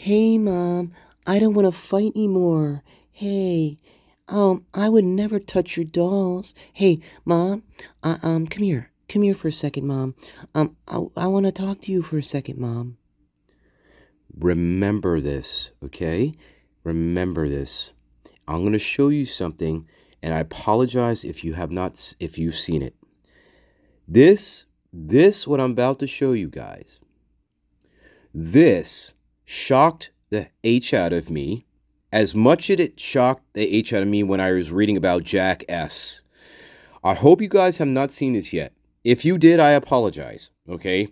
Hey, Mom, I don't want to fight anymore. Hey, I would never touch your dolls. Hey, Mom, come here. Come here for a second, Mom. I want to talk to you for a second, Mom. Remember this, okay? Remember this. I'm going to show you something, and I apologize if you have not, if you've seen it. This, what I'm about to show you guys, this shocked the H out of me as much as it shocked the H out of me when I was reading about Jack S. I hope you guys have not seen this yet. If you did, I apologize, okay?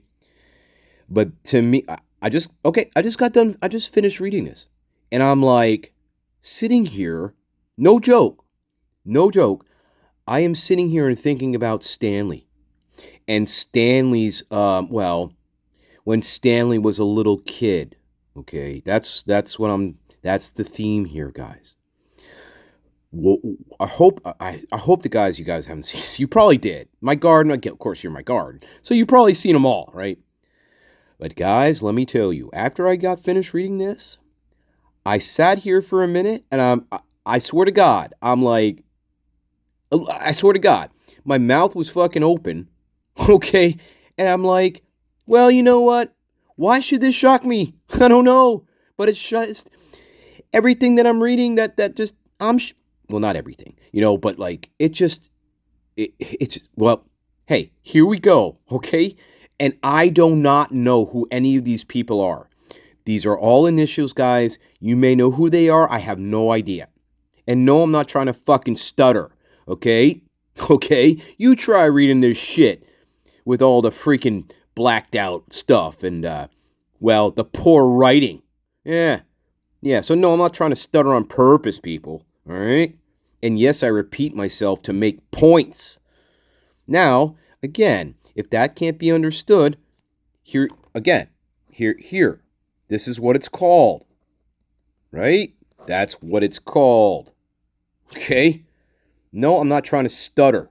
But to me, I just got done, I just finished reading this. And I'm like, sitting here, no joke, I am sitting here and thinking about Stanley. And Stanley's, when Stanley was a little kid, okay? That's the theme here, guys. Well, I hope the guys, you guys haven't seen this. You probably did. My garden, of course, you're my garden. So you probably seen them all, right? But guys, let me tell you, after I got finished reading this, I sat here for a minute, and I swear to God, I swear to God, my mouth was fucking open, okay? And I'm like, well, you know what? Why should this shock me? I don't know. But it's everything that I'm reading that just, well, not everything, but like, well, hey, here we go, okay? And I do not know who any of these people are. These are all initials, guys. You may know who they are. I have no idea. And no, I'm not trying to fucking stutter, okay? Okay? You try reading this shit with all the freaking blacked out stuff and, the poor writing. Yeah. So no, I'm not trying to stutter on purpose, people, all right? And yes, I repeat myself to make points. Now, again, if that can't be understood, here, this is what it's called, right? That's what it's called, okay? No, I'm not trying to stutter.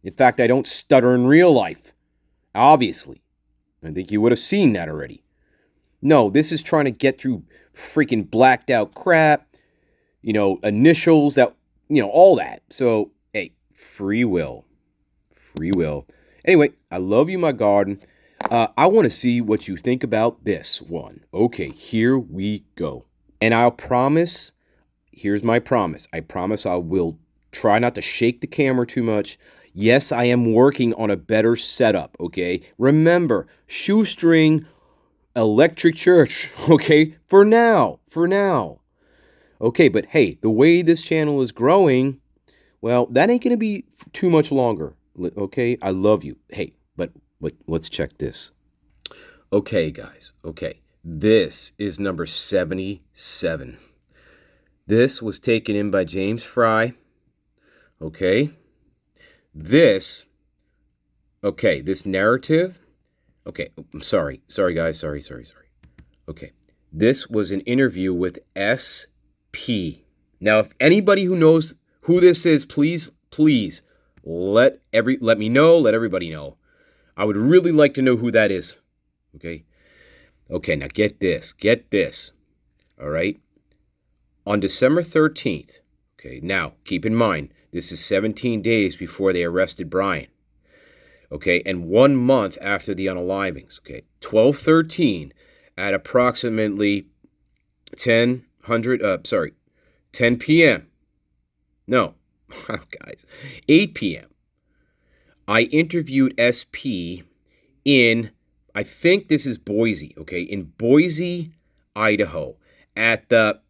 In fact, I don't stutter in real life, obviously. I think you would have seen that already. No, this is trying to get through freaking blacked out crap, initials, that, all that. So, hey, free will. Anyway, I love you, my garden. I want to see what you think about this one. Okay, here we go. And I'll promise, here's my promise. I promise I will try not to shake the camera too much. Yes, I am working on a better setup, okay? Remember, shoestring, electric church, okay? For now. Okay, but hey, the way this channel is growing, well, that ain't going to be too much longer, okay? I love you. Hey, but let's check this. Okay, guys, okay. This is number 77. This was taken in by James Fry, okay? This narrative, okay, I'm sorry guys, sorry. Okay, this was an interview with SP. Now, if anybody who knows who this is, please let me know, let everybody know. I would really like to know who that is, okay? Okay, now get this, all right? On December 13th, okay, now keep in mind, this is 17 days before they arrested Brian. Okay, and 1 month after the unalivings. Okay, 12/13 at approximately 10 p.m. No, guys, 8 p.m. I interviewed SP in, I think this is Boise. Okay, in Boise, Idaho, at the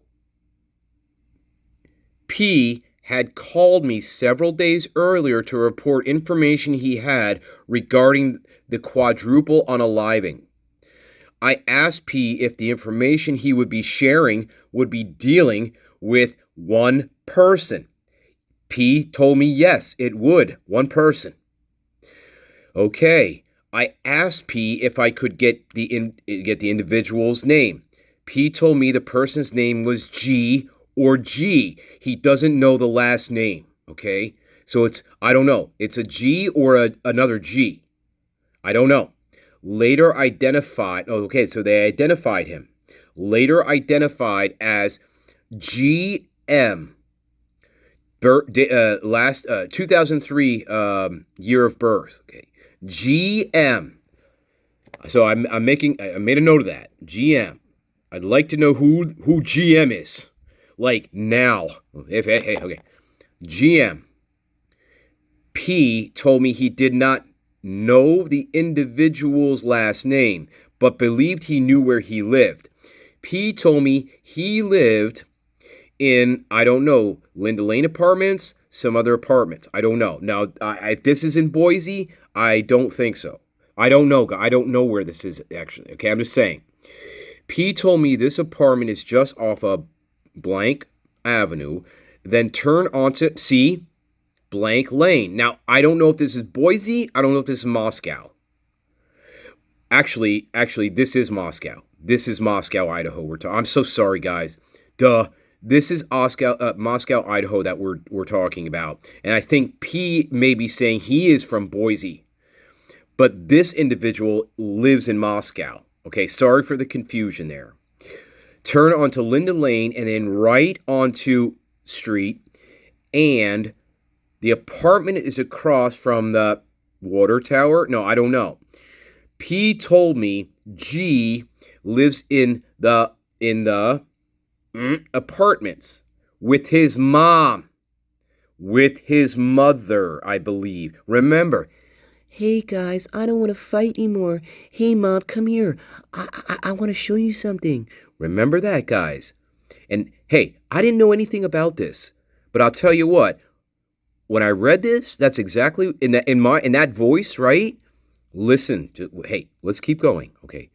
P had called me several days earlier to report information he had regarding the quadruple unaliving. I asked P if the information he would be sharing would be dealing with one person. P told me yes, it would, one person. Okay, I asked P if I could get the individual's name. P told me the person's name was G or G. He doesn't know the last name, okay? So I don't know. It's a G or another G. I don't know. Later identified, so they identified him. later identified as GM, 2003 year of birth. Okay, GM. So I made a note of that. GM. I'd like to know who GM is. Like now. Okay. GM. P told me he did not know the individual's last name, but believed he knew where he lived. P told me he lived in, I don't know, Linda Lane Apartments, some other apartments. I don't know. Now, if this is in Boise, I don't think so. I don't know. I don't know where this is actually. Okay, I'm just saying. P told me this apartment is just off of blank avenue, then turn onto, see, blank lane. Now, I don't know if this is Boise. I don't know if this is Moscow. Actually, this is Moscow. This is Moscow, Idaho. I'm so sorry, guys. Duh. This is Moscow, Idaho that we're talking about. And I think P may be saying he is from Boise. But this individual lives in Moscow. Okay, sorry for the confusion there. Turn onto Linda Lane and then right onto Street. And the apartment is across from the water tower. No, I don't know. P told me G lives in the apartments with his mom, with his mother, I believe. Remember, hey guys, I don't want to fight anymore. Hey mom, come here. I want to show you something. Remember that, guys. And hey, I didn't know anything about this, but I'll tell you what. When I read this, that's exactly in that voice, right? Listen, hey, let's keep going, okay?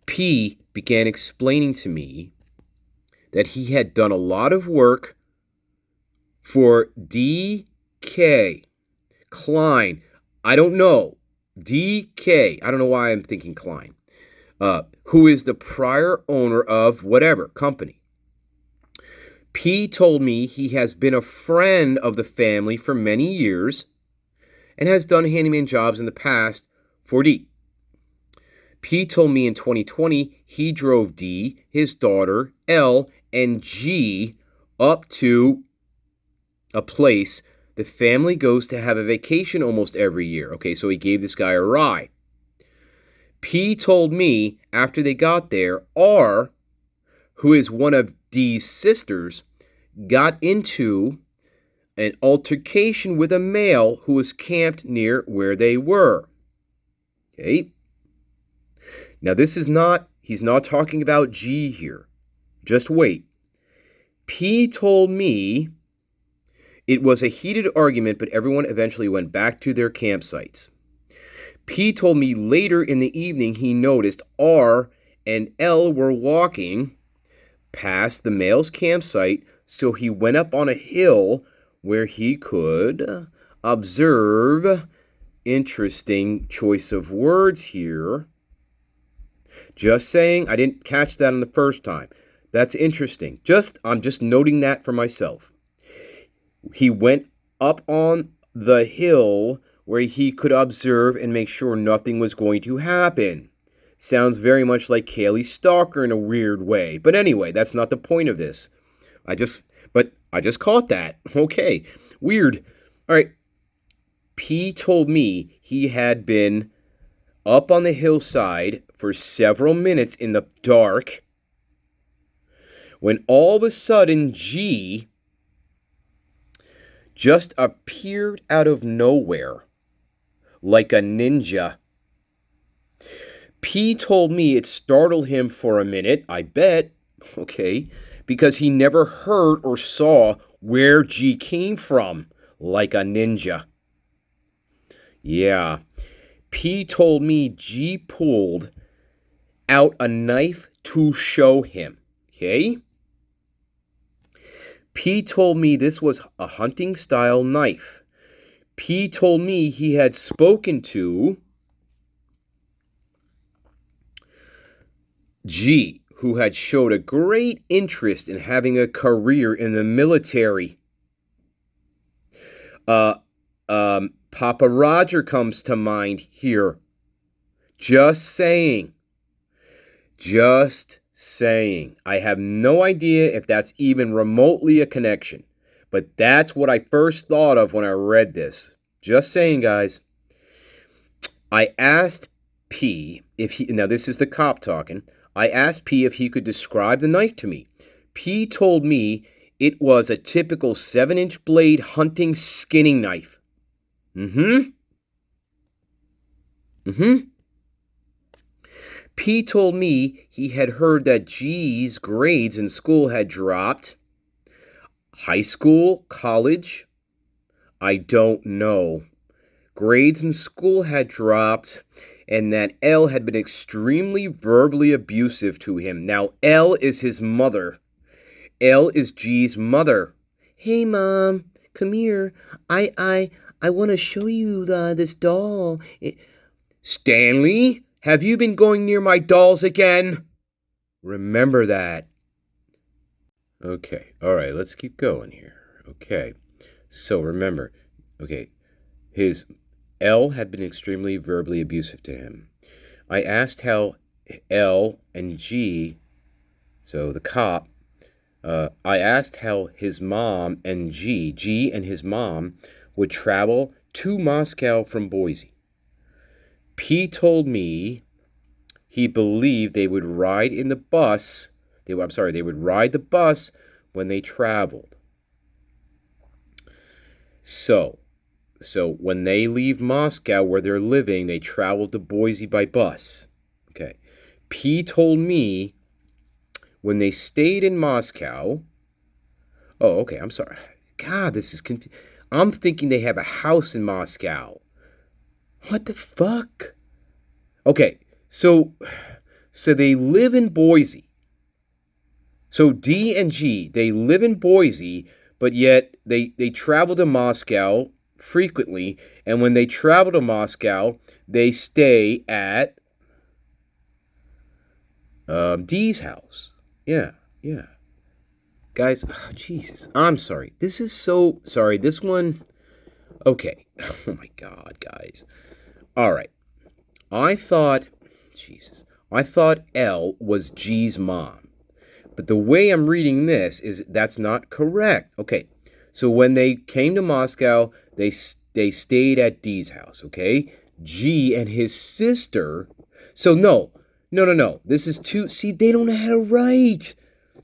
P began explaining to me that he had done a lot of work for D.K. Klein. I don't know. D.K. I don't know why I'm thinking Klein. Who is the prior owner of whatever company. P told me he has been a friend of the family for many years and has done handyman jobs in the past for D. P told me in 2020 he drove D, his daughter, L, and G up to a place the family goes to have a vacation almost every year. Okay, so he gave this guy a ride. P told me after they got there, R, who is one of D's sisters, got into an altercation with a male who was camped near where they were. Okay? Now he's not talking about G here. Just wait. P told me it was a heated argument, but everyone eventually went back to their campsites. P told me later in the evening he noticed R and L were walking past the male's campsite, so he went up on a hill where he could observe. Interesting choice of words here. Just saying, I didn't catch that on the first time. That's interesting. I'm just noting that for myself. He went up on the hill where he could observe and make sure nothing was going to happen. Sounds very much like Kaylee Stalker in a weird way. But anyway, that's not the point of this. I just caught that. Okay. Weird. All right. P told me he had been up on the hillside for several minutes in the dark when all of a sudden G just appeared out of nowhere like a ninja. P told me it startled him for a minute, I bet, okay, because he never heard or saw where G came from, like a ninja. Yeah. P told me G pulled out a knife to show him, okay? P told me this was a hunting-style knife. P told me he had spoken to G, who had showed a great interest in having a career in the military. Papa Roger comes to mind here. Just saying. Just saying. I have no idea if that's even remotely a connection, but that's what I first thought of when I read this. Just saying, guys. I asked P if he, now this is the cop talking, I asked P if he could describe the knife to me. P told me it was a typical 7-inch blade hunting skinning knife. P told me he had heard that G's grades in school had dropped. High school, college, I don't know. Grades in school had dropped, and that L had been extremely verbally abusive to him. Now, L is his mother. L is G's mother. Hey, Mom, come here. I want to show you this doll. Stanley, have you been going near my dolls again? Remember that. Okay, all right, let's keep going here. Okay, so remember, okay, his L had been extremely verbally abusive to him. I asked how L and G, so the cop, I asked how his mom and G and his mom would travel to Moscow from Boise. P told me he believed they would ride in the bus. They would ride the bus when they traveled. So when they leave Moscow where they're living, they travel to Boise by bus. Okay. P told me when they stayed in Moscow. Oh, okay, I'm sorry. God, this is confusing. I'm thinking they have a house in Moscow. What the fuck? Okay, so they live in Boise. So D and G, they live in Boise, but yet they travel to Moscow frequently, and when they travel to Moscow, they stay at D's house. Yeah. Guys, oh, Jesus, I'm sorry. This is so sorry. This one, okay. Oh my God, guys. All right. I thought L was G's mom. But the way I'm reading this is that's not correct. Okay, so when they came to Moscow, they stayed at D's house, okay? G and his sister. So no. This is too. See, they don't know how to write.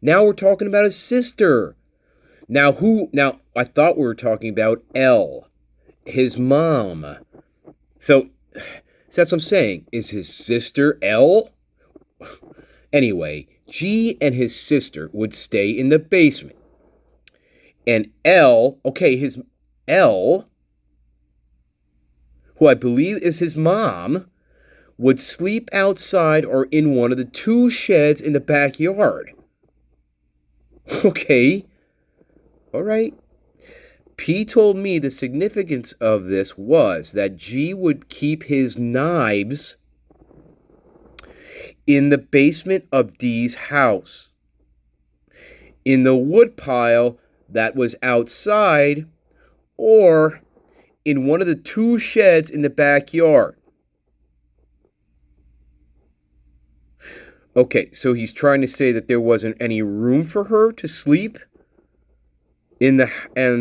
Now we're talking about his sister. Now I thought we were talking about L, his mom. So that's what I'm saying. Is his sister L? Anyway, G and his sister would stay in the basement. And L, his L, who I believe is his mom, would sleep outside or in one of the 2 sheds in the backyard. Okay. All right. P told me the significance of this was that G would keep his knives in the basement of D's house, in the woodpile that was outside, or in one of the 2 sheds in the backyard. Okay, so he's trying to say that there wasn't any room for her to sleep in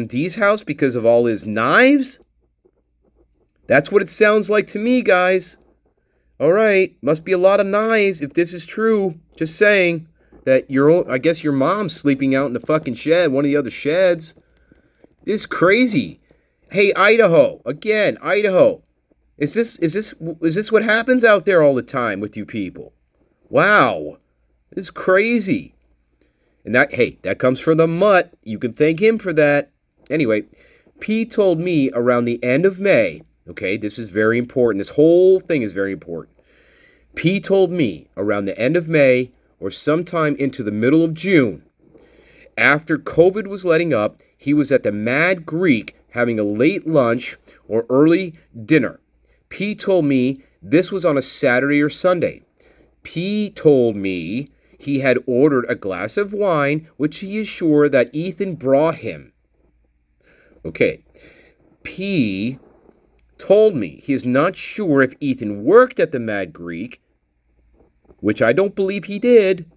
D's house because of all his knives? That's what it sounds like to me, guys. All right, must be a lot of knives if this is true. Just saying that I guess your mom's sleeping out in the fucking shed, one of the other sheds. This is crazy. Hey, Idaho, again, Idaho. Is this what happens out there all the time with you people? Wow, this is crazy. And that comes from the mutt. You can thank him for that. Anyway, P told me around the end of May. Okay, this is very important. This whole thing is very important. P told me around the end of May or sometime into the middle of June, after COVID was letting up, he was at the Mad Greek having a late lunch or early dinner. P told me this was on a Saturday or Sunday. P told me he had ordered a glass of wine, which he is sure that Ethan brought him. Okay, P told me he is not sure if Ethan worked at the Mad Greek, which I don't believe he did.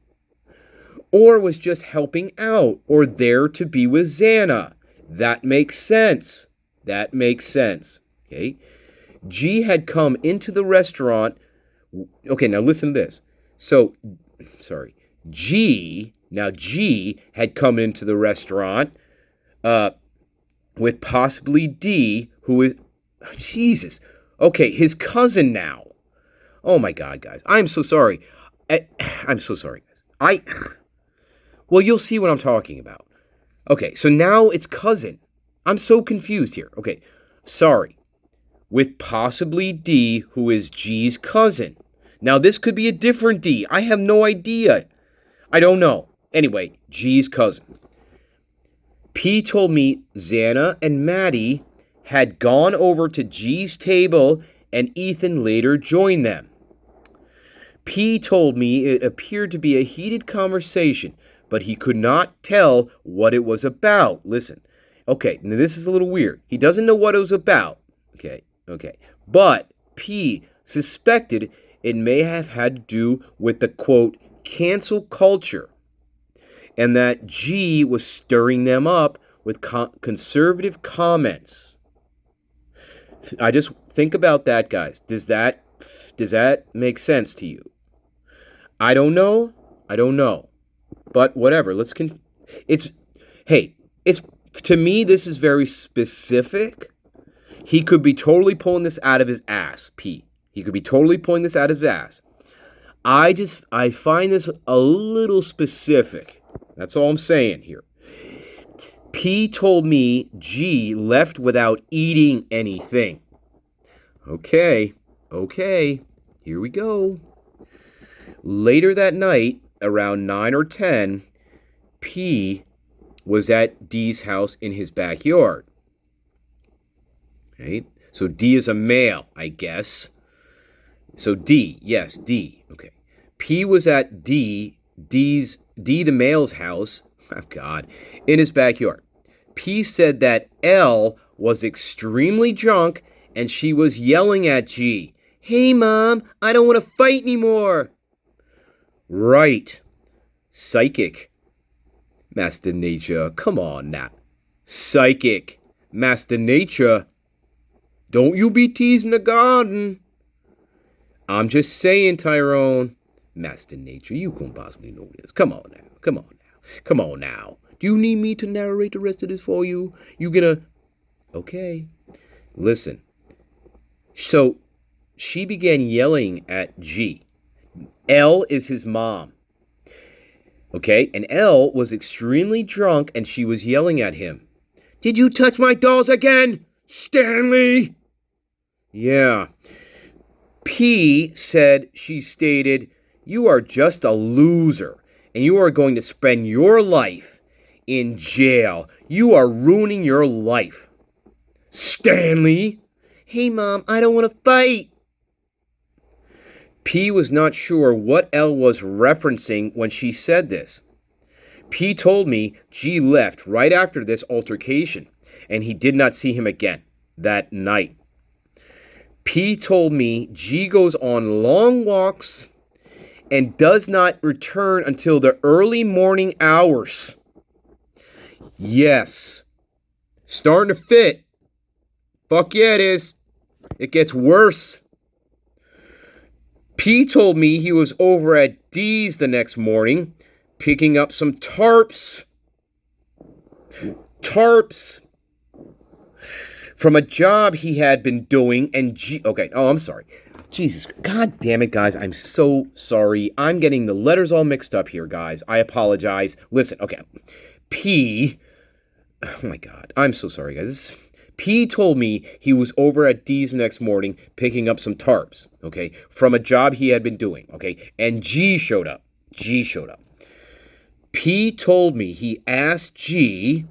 or was just helping out or there to be with Xana. That makes sense. That makes sense. Okay. G had come into the restaurant. Okay, now listen to this. So, sorry. G had come into the restaurant with possibly D, who is, Jesus. Okay, his cousin now. Oh my God, guys. I'm so sorry. I'm so sorry. Well, you'll see what I'm talking about. Okay, so now it's cousin. I'm so confused here. Okay, sorry. With possibly D, who is G's cousin. Now, this could be a different D. I have no idea. I don't know. Anyway, G's cousin. P told me Xana and Maddie had gone over to G's table and Ethan later joined them. P told me it appeared to be a heated conversation, but he could not tell what it was about. Listen. Okay, now this is a little weird. He doesn't know what it was about. Okay. But P suspected it may have had to do with the, quote, cancel culture, and that G was stirring them up with conservative comments. I just think about that, guys. Does that make sense to you? I don't know. But whatever. It's to me, this is very specific. He could be totally pulling this out of his ass, P. He could be totally pulling this out of his ass. I find this a little specific. That's all I'm saying here. P told me G left without eating anything. Okay. Here we go. Later that night, around 9 or 10, P was at D's house in his backyard. Okay, so D is a male, I guess. So D, yes, D. Okay. P was at D the male's house, oh God, in his backyard. P said that L was extremely drunk and she was yelling at G, "Hey, Mom, I don't want to fight anymore." Right. Psychic. Master Nature, come on now. Psychic. Master Nature. Don't you be teasing the garden. I'm just saying, Tyrone. Master Nature, you couldn't possibly know this. Come on now. Do you need me to narrate the rest of this for you? You gonna... Okay. Listen. So, she began yelling at G. L is his mom. Okay, and L was extremely drunk and she was yelling at him. "Did you touch my dolls again, Stanley?" Yeah. P said she stated, "You are just a loser and you are going to spend your life in jail. You are ruining your life." Stanley? "Hey, Mom, I don't want to fight." P was not sure what L was referencing when she said this. P told me G left right after this altercation, and he did not see him again that night. P told me G goes on long walks and does not return until the early morning hours. Yes. Starting to fit. Fuck yeah, it is. It gets worse. P told me he was over at D's the next morning picking up some tarps. From a job he had been doing, and I'm sorry. Jesus, God damn it, guys. I'm so sorry. I'm getting the letters all mixed up here, guys. I apologize. Listen, okay. P, oh my God. I'm so sorry, guys. P told me he was over at D's the next morning picking up some tarps, okay, from a job he had been doing, okay, and G showed up. P told me he asked G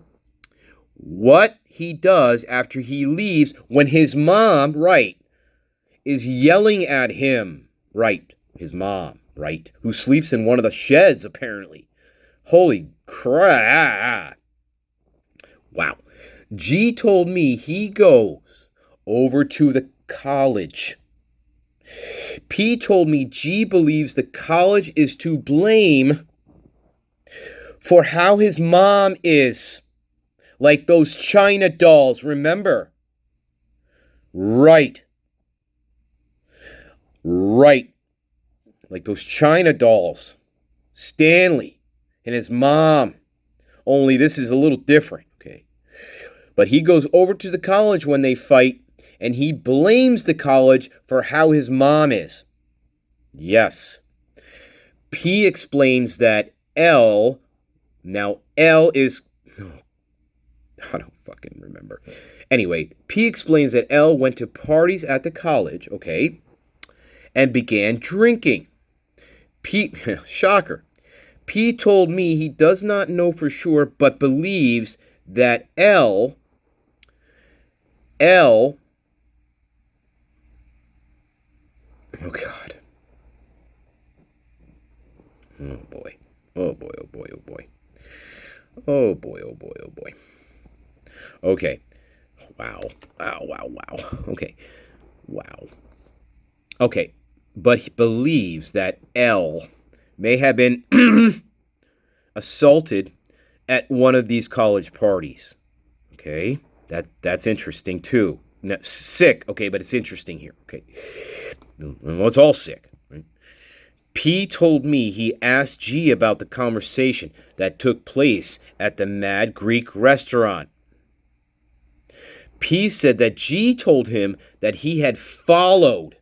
what he does after he leaves when his mom, is yelling at him, his mom, who sleeps in one of the sheds, apparently. Holy crap. Wow. G told me he goes over to the college. P told me G believes the college is to blame for how his mom is. Like those China dolls, remember? Right. Right. Like those China dolls. Stanley and his mom. Only this is a little different, okay? But he goes over to the college when they fight, and he blames the college for how his mom is. Yes. P explains that L, now L is, I don't fucking remember. Anyway, P explains that L went to parties at the college, okay, and began drinking. P, shocker. P told me he does not know for sure, but believes that L, oh God. Oh boy. Oh boy, oh boy, oh boy. Oh boy, oh boy, oh boy. Okay. Wow. Wow, wow, wow. Okay. Wow. Okay. But he believes that L may have been assaulted at one of these college parties. Okay? That's interesting too. Now, sick, okay, but it's interesting here. Okay. Well, it's all sick, right? P told me he asked G about the conversation that took place at the Mad Greek restaurant. P said that G told him that he had followed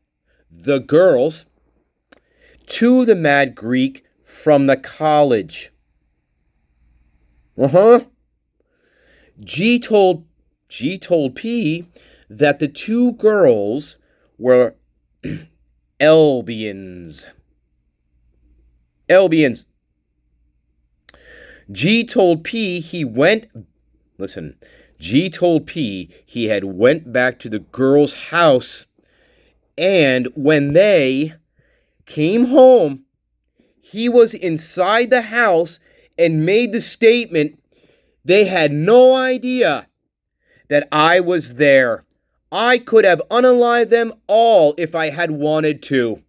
the girls to the Mad Greek from the college. G told P that the two girls were Elbians. G told P he had went back to the girl's house, and when they came home, he was inside the house and made the statement, they had no idea that I was there. I could have unalived them all if I had wanted to.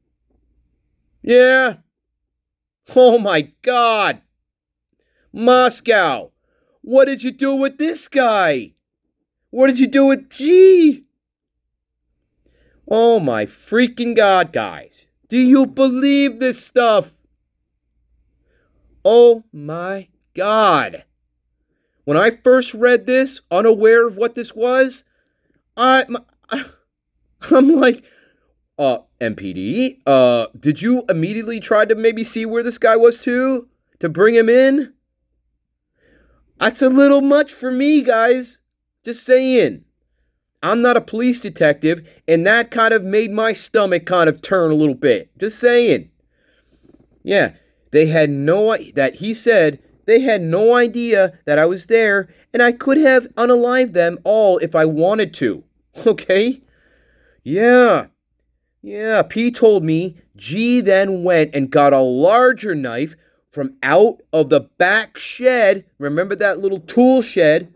Yeah. Oh my God. Moscow, what did you do with this guy? What did you do with G? Oh my freaking God, guys. Do you believe this stuff? Oh my God. When I first read this, unaware of what this was, I'm like, MPD, did you immediately try to maybe see where this guy was too? To bring him in? That's a little much for me, guys. Just saying. I'm not a police detective, and that kind of made my stomach kind of turn a little bit. Just saying. Yeah, they had he said they had no idea that I was there, and I could have unalived them all if I wanted to. Okay? Yeah. Yeah, P told me G then went and got a larger knife from out of the back shed. Remember that little tool shed?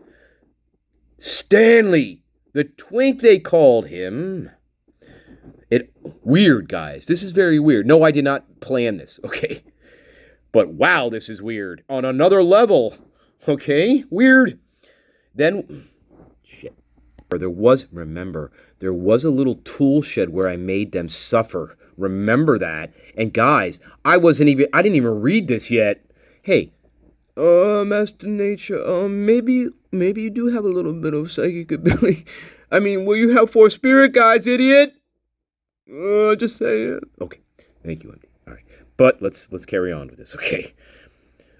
Stanley, the twink they called him. Weird, guys. This is very weird. No, I did not plan this, okay? But wow, this is weird. On another level, okay? Weird. Then, shit. There was a little tool shed where I made them suffer. Remember that. And guys, I didn't even read this yet. Hey, Master Nature, maybe you do have a little bit of psychic ability. I mean, will you have four spirit guys, idiot? Just saying. Okay, thank you, Andy. All right, but let's carry on with this, okay?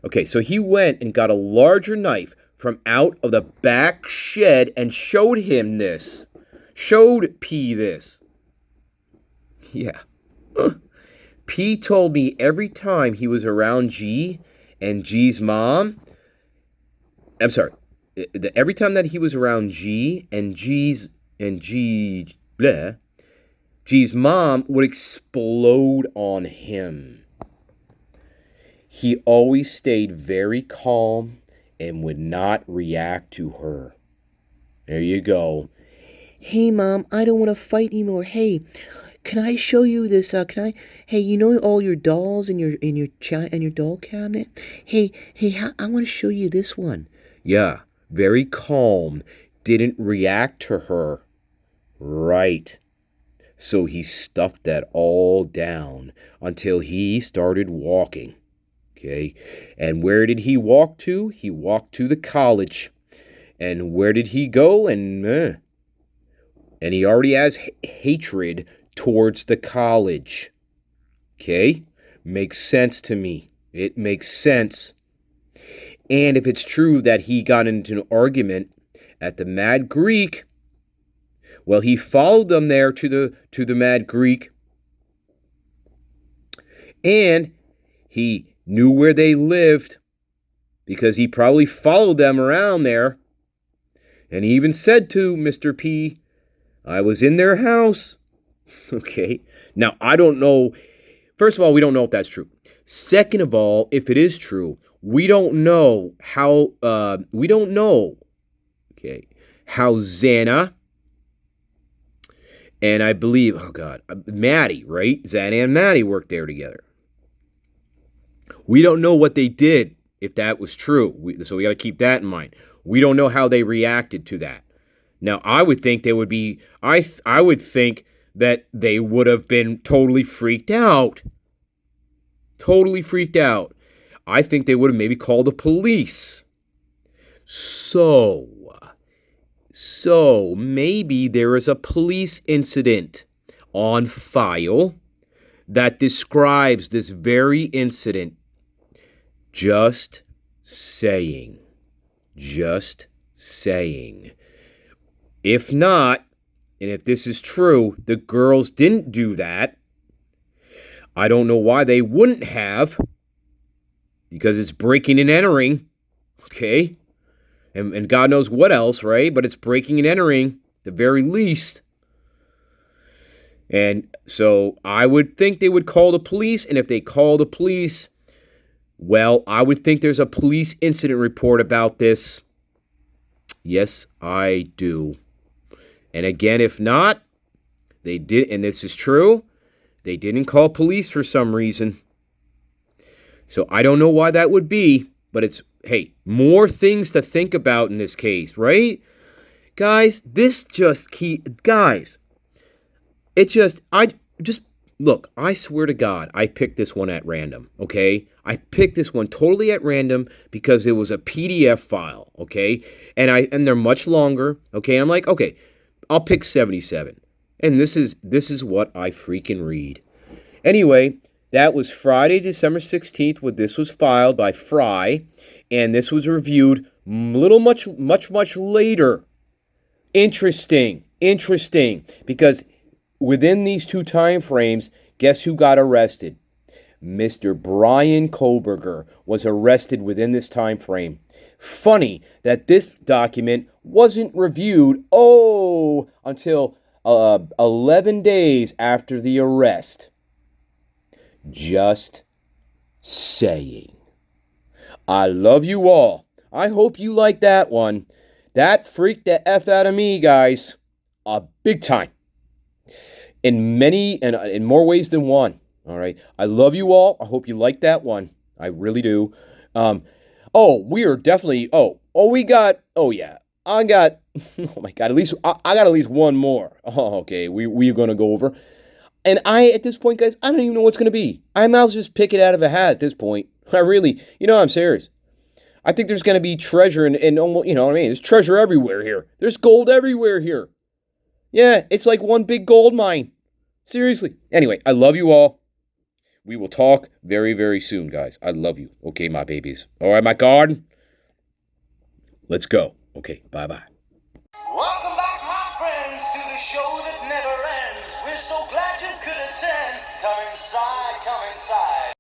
Okay, so he went and got a larger knife from out of the back shed and showed him this. Showed P this. Yeah. P told me every time he was around G and G's mom, every time that he was around G and G's mom would explode on him. He always stayed very calm and would not react to her. There you go. Hey, Mom, I don't want to fight anymore. Hey, can I show you this? Can I? Hey, you know all your dolls in your doll cabinet? Hey, I want to show you this one. Yeah, very calm. Didn't react to her. Right. So he stuffed that all down until he started walking. Okay. And where did he walk to? He walked to the college. And where did he go? And he already has hatred towards the college. Okay? Makes sense to me. It makes sense. And if it's true that he got into an argument at the Mad Greek, well, he followed them there to the Mad Greek, and he knew where they lived because he probably followed them around there. And he even said to Mr. P, I was in their house. Okay. Now, I don't know. First of all, we don't know if that's true. Second of all, if it is true, we don't know how, how Xana and I believe, Maddie, right? Xana and Maddie worked there together. We don't know what they did if that was true. So we got to keep that in mind. We don't know how they reacted to that. Now, I would think they would be, I would think that they would have been totally freaked out. Totally freaked out. I think they would have maybe called the police. So maybe there is a police incident on file that describes this very incident. Just saying. Just saying. If not, and if this is true, the girls didn't do that. I don't know why they wouldn't have, because it's breaking and entering, okay? And God knows what else, right? But it's breaking and entering, the very least. And so I would think they would call the police, and if they call the police, well, I would think there's a police incident report about this. Yes, I do. And again, if not, they did, and this is true, they didn't call police for some reason. So I don't know why that would be, but it's, hey, more things to think about in this case, right? Guys, look, I swear to God, I picked this one at random, okay? I picked this one totally at random because it was a PDF file, okay? And they're much longer, okay? I'm like, okay, I'll pick 77. And this is what I freaking read. Anyway, that was Friday, December 16th, when this was filed by Fry, and this was reviewed much later. Interesting, because within these two time frames, guess who got arrested? Mr. Brian Koberger was arrested within this time frame. Funny that this document wasn't reviewed, until 11 days after the arrest. Just saying. I love you all. I hope you like that one. That freaked the F out of me, guys. Big time. In more ways than one. All right. I love you all. I hope you like that one. I really do. We are definitely, I got, oh my God, I got at least one more. Oh, okay. We're going to go over. And at this point, guys, I don't even know what's going to be. I might just pick it out of a hat at this point. I'm serious. I think there's going to be treasure and almost, you know what I mean? There's treasure everywhere here. There's gold everywhere here. Yeah, it's like one big gold mine. Seriously. Anyway, I love you all. We will talk very, very soon, guys. I love you. Okay, my babies. All right, my garden. Let's go. Okay, bye-bye. Welcome back, my friends, to the show that never ends. We're so glad you could attend. Come inside, come inside.